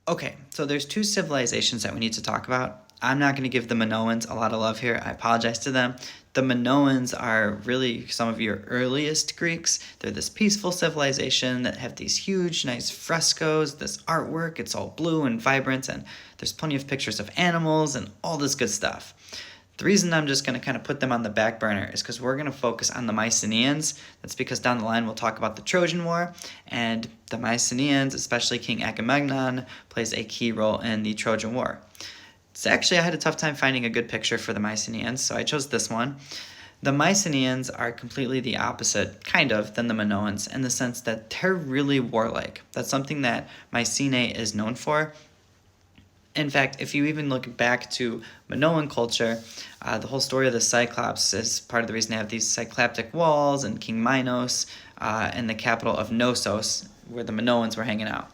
Okay, so there's two civilizations that we need to talk about. I'm not going to give the Minoans a lot of love here. I apologize to them. The Minoans are really some of your earliest Greeks. They're this peaceful civilization that have these huge, nice frescoes, this artwork. It's all blue and vibrant, and there's plenty of pictures of animals and all this good stuff. The reason I'm just going to kind of put them on the back burner is because we're going to focus on the Mycenaeans. That's because down the line we'll talk about the Trojan War, and the Mycenaeans, especially King Agamemnon, plays a key role in the Trojan War. So actually, I had a tough time finding a good picture for the Mycenaeans, so I chose this one. The Mycenaeans are completely the opposite, kind of, than the Minoans in the sense that they're really warlike. That's something that Mycenae is known for. In fact, if you even look back to Minoan culture, the whole story of the Cyclops is part of the reason they have these cycloptic walls, and King Minos in the capital of Knossos, where the Minoans were hanging out.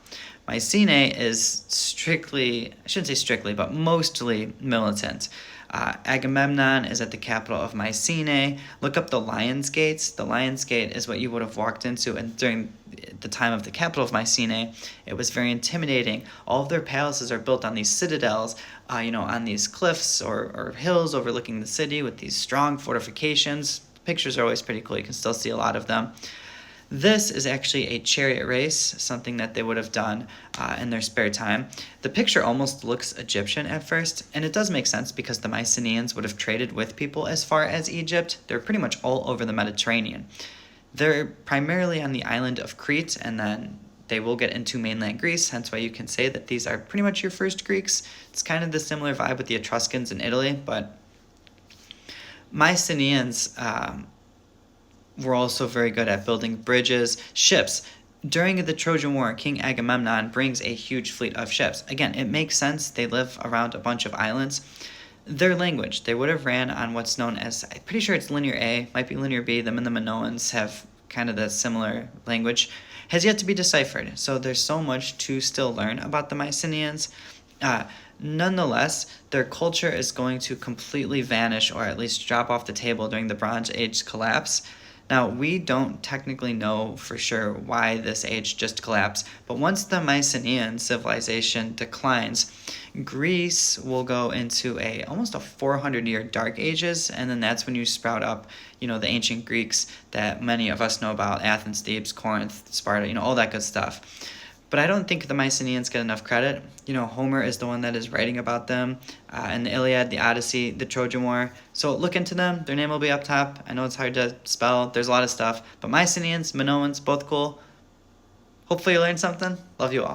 Mycenae is strictly, I shouldn't say strictly, but mostly militant. Agamemnon is at the capital of Mycenae. Look up the Lion's Gates. The Lion's Gate is what you would have walked into, and during the time of the capital of Mycenae, it was very intimidating. All of their palaces are built on these citadels, on these cliffs or hills overlooking the city with these strong fortifications. Pictures are always pretty cool. You can still see a lot of them. This is actually a chariot race, something that they would have done in their spare time. The picture almost looks Egyptian at first, and it does make sense because the Mycenaeans would have traded with people as far as Egypt. They're pretty much all over the Mediterranean. They're primarily on the island of Crete, and then they will get into mainland Greece, hence why you can say that these are pretty much your first Greeks. It's kind of the similar vibe with the Etruscans in Italy, but Mycenaeans were also very good at building bridges, ships. During the Trojan War, King Agamemnon brings a huge fleet of ships. Again, it makes sense. They live around a bunch of islands. Their language, they would have ran on what's known as, I'm pretty sure it's Linear A, might be Linear B. Them and the Minoans have kind of the similar language, has yet to be deciphered. So there's so much to still learn about the Mycenaeans. Nonetheless, their culture is going to completely vanish, or at least drop off the table during the Bronze Age collapse. Now, we don't technically know for sure why this age just collapsed, but once the Mycenaean civilization declines, Greece will go into almost a 400-year dark ages, and then that's when you sprout up, the ancient Greeks that many of us know about: Athens, Thebes, Corinth, Sparta, all that good stuff. But I don't think the Mycenaeans get enough credit. Homer is the one that is writing about them in the Iliad, the Odyssey, the Trojan War. So look into them. Their name will be up top. I know it's hard to spell. There's a lot of stuff. But Mycenaeans, Minoans, both cool. Hopefully you learned something. Love you all.